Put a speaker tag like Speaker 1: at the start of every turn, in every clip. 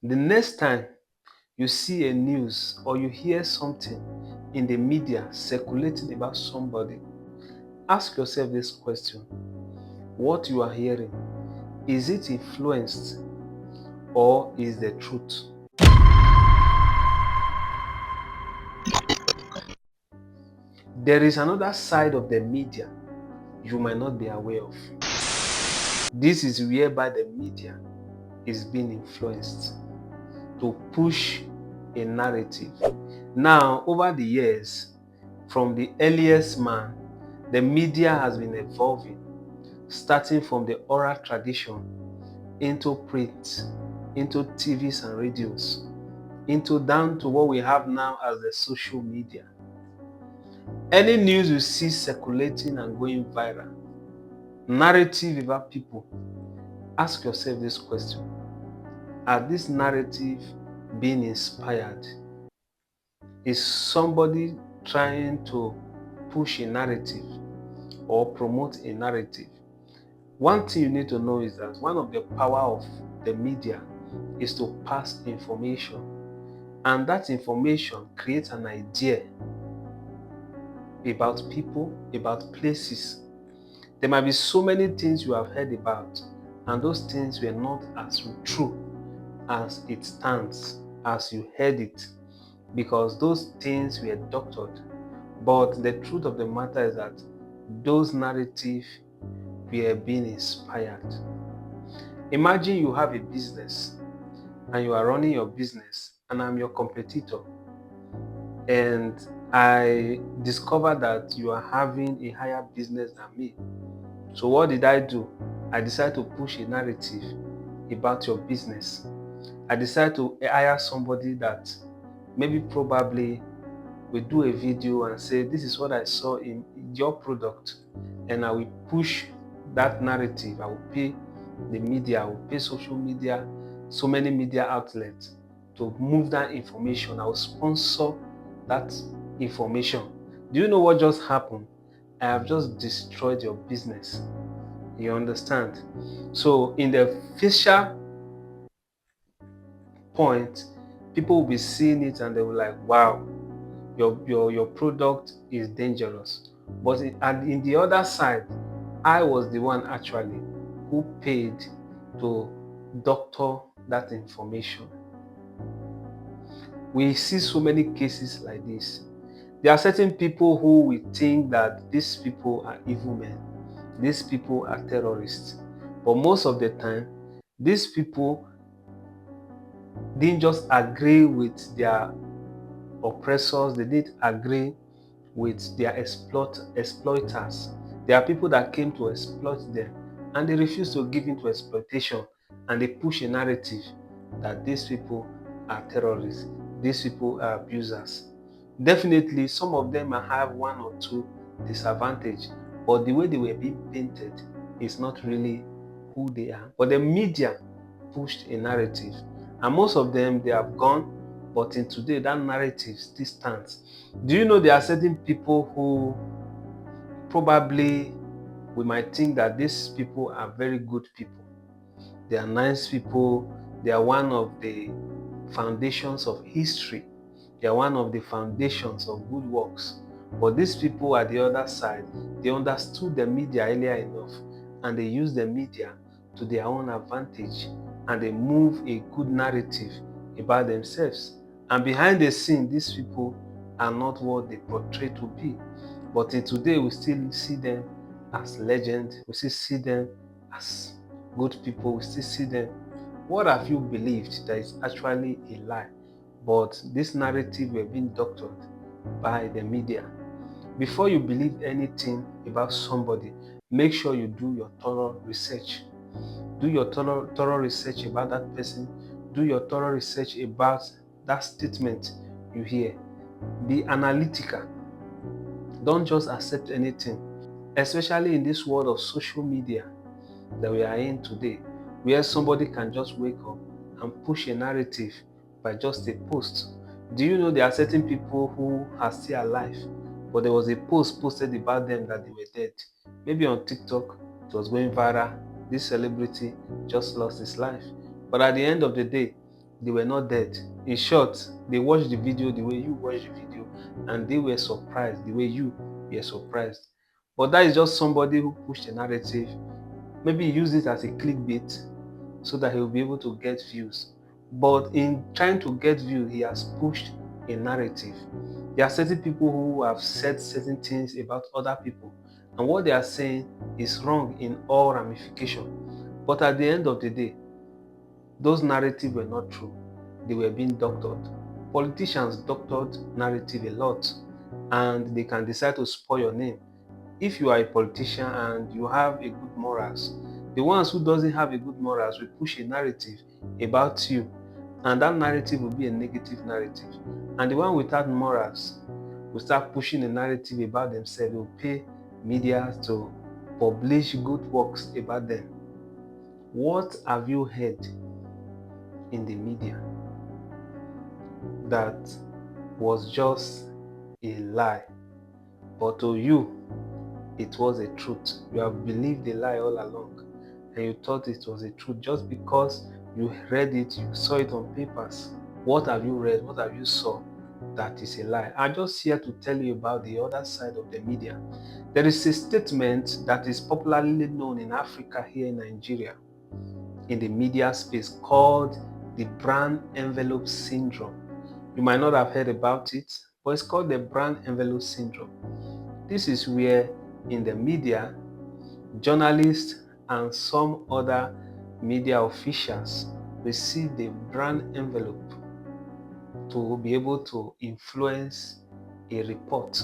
Speaker 1: The next time you see a news or you hear something in the media circulating about somebody, ask yourself this question: what you are hearing, is it influenced or is the truth? There is another side of the media you might not be aware of. This is whereby the media is being influenced to push a narrative. Now, over the years, from the earliest man, the media has been evolving, starting from the oral tradition into print, into TVs and radios, into down to what we have now as the social media. Any news you see circulating and going viral, narrative about people, ask yourself this question: are this narrative being inspired? Is somebody trying to push a narrative or promote a narrative? One thing you need to know is that one of the power of the media is to pass information, and that information creates an idea about people, about places. There might be so many things you have heard about, and those things were not as true as it stands, as you heard it, because those things were doctored. But the truth of the matter is that those narratives were being inspired. Imagine you have a business and you are running your business, and I'm your competitor, and I discover that you are having a higher business than me. So what did I do? I decided to push a narrative about your business. I decided to hire somebody that maybe probably will do a video and say, this is what I saw in your product, and I will push that narrative. I will pay the media, I will pay social media, so many media outlets to move that information. I will sponsor that information. Do you know what just happened? I have just destroyed your business. You understand? So in the facial point, people will be seeing it and they will like, wow, your product is dangerous. But and in the other side, I was the one actually who paid to doctor that information. We see so many cases like this. There are certain people who we think that these people are evil men, these people are terrorists. But most of the time, these people didn't just agree with their oppressors, they didn't agree with their exploiters. There are people that came to exploit them and they refuse to give in to exploitation, and they push a narrative that these people are terrorists, these people are abusers. Definitely, some of them might have one or two disadvantage, but the way they were being painted is not really who they are. But the media pushed a narrative, and most of them they have gone, but in today that narrative still stands. Do you know there are certain people who probably we might think that these people are very good people, they are nice people, they are one of the foundations of history, they are one of the foundations of good works. But these people at the other side, they understood the media earlier enough, and they use the media to their own advantage, and they move a good narrative about themselves. And behind the scene, these people are not what they portray to be. But in today, we still see them as legends, we still see them as good people, we still see them. What have you believed that is actually a lie? But this narrative were being doctored by the media. Before you believe anything about somebody, make sure you do your thorough research. Do your thorough research about that person. Do your thorough research about that statement you hear. Be analytical. Don't just accept anything, especially in this world of social media that we are in today, where somebody can just wake up and push a narrative by just a post. Do you know there are certain people who are still alive, but there was a post posted about them that they were dead? Maybe on TikTok, it was going viral. This celebrity just lost his life. But at the end of the day, they were not dead. In short, they watched the video the way you watched the video, and they were surprised the way you were surprised. But that is just somebody who pushed a narrative. Maybe he used it as a clickbait so that he will be able to get views. But in trying to get views, he has pushed a narrative. There are certain people who have said certain things about other people, and what they are saying is wrong in all ramifications. But at the end of the day, those narratives were not true. They were being doctored. Politicians doctored narrative a lot, and they can decide to spoil your name. If you are a politician and you have a good morals, the ones who doesn't have a good morals will push a narrative about you, and that narrative will be a negative narrative. And the one without morals will start pushing a narrative about themselves. They will pay media to publish good works about them. What have you heard in the media that was just a lie, but to you it was a truth? You have believed the lie all along, and you thought it was a truth just because you read it, you saw it on papers. What have you read? What have you saw that is a lie? I'm just here to tell you about the other side of the media. There is a statement that is popularly known in Africa, here in Nigeria, in the media space, called the brown envelope syndrome. You might not have heard about it, but it's called the brown envelope syndrome. This is where in the media, journalists and some other media officials receive the brown envelope to be able to influence a report.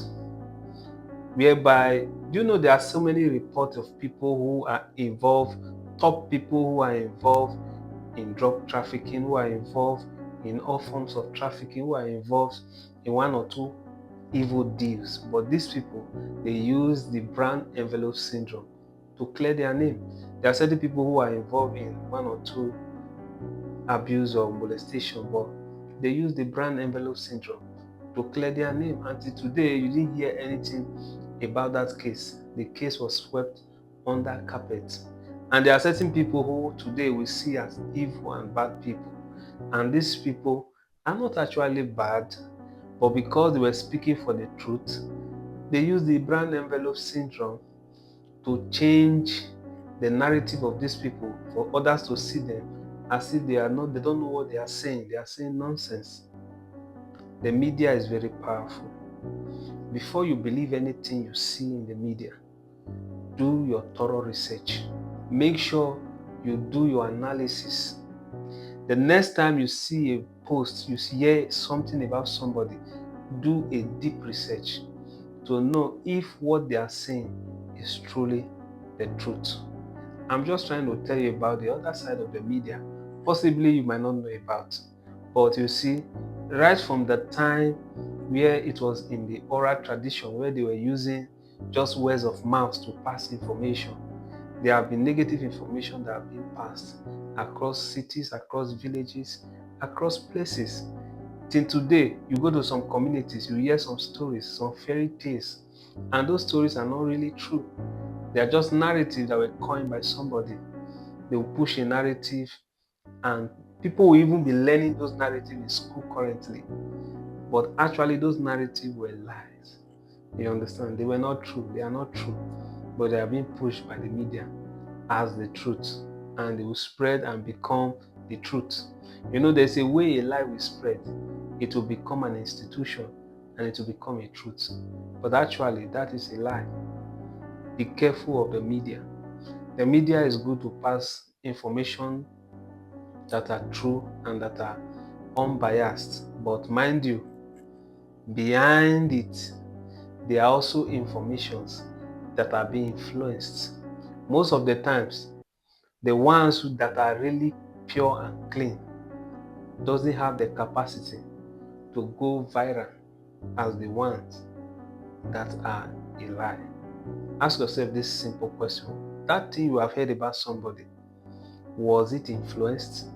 Speaker 1: Whereby, do you know there are so many reports of people who are involved, top people who are involved in drug trafficking, who are involved in all forms of trafficking, who are involved in one or two evil deals. But these people, they use the brown envelope syndrome to clear their name. There are certain people who are involved in one or two abuse or molestation, but they use the brown envelope syndrome to clear their name. Until today, you didn't hear anything about that case. The case was swept under carpet. And there are certain people who today we see as evil and bad people. And these people are not actually bad, but because they were speaking for the truth, they use the brown envelope syndrome to change the narrative of these people for others to see them as if they don't know what they are saying. They are saying nonsense. The media is very powerful. Before you believe anything you see in the media, do your thorough research. Make sure you do your analysis. The next time you see a post, you hear something about somebody, do a deep research to know if what they are saying is truly the truth. I'm just trying to tell you about the other side of the media, possibly you might not know about. But you see, right from the time where it was in the oral tradition, where they were using just words of mouth to pass information, there have been negative information that have been passed across cities, across villages, across places. Till today, you go to some communities, you hear some stories, some fairy tales, and those stories are not really true. They are just narratives that were coined by somebody. They will push a narrative, and people will even be learning those narratives in school currently. But actually, those narratives were lies. You understand? They were not true. They are not true. But they are being pushed by the media as the truth. And they will spread and become the truth. You know, there's a way a lie will spread. It will become an institution and it will become a truth. But actually, that is a lie. Be careful of the media. The media is good to pass information that are true and that are unbiased. But mind you, behind it, there are also informations that are being influenced. Most of the times, the ones that are really pure and clean doesn't have the capacity to go viral as the ones that are a lie. Ask yourself this simple question. That thing you have heard about somebody, was it influenced?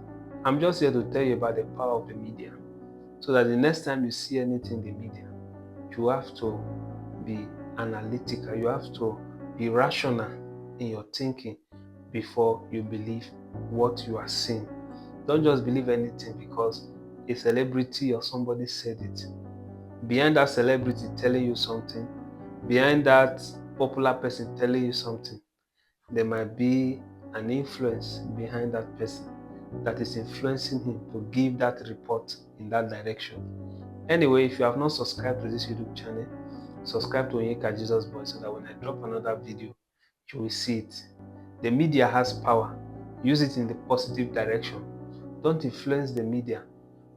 Speaker 1: I'm just here to tell you about the power of the media, so that the next time you see anything in the media, you have to be analytical, you have to be rational in your thinking before you believe what you are seeing. Don't just believe anything because a celebrity or somebody said it. Behind that celebrity telling you something, behind that popular person telling you something, there might be an influence behind that person that is influencing him to give that report in that direction. Anyway, if you have not subscribed to this YouTube channel, subscribe to Onyeka Jesus Boy so that when I drop another video, you will see it. The media has power. Use it in the positive direction. Don't influence the media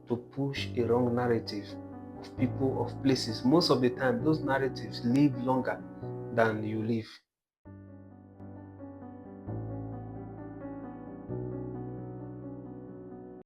Speaker 1: to push a wrong narrative of people, of places. Most of the time, those narratives live longer than you live.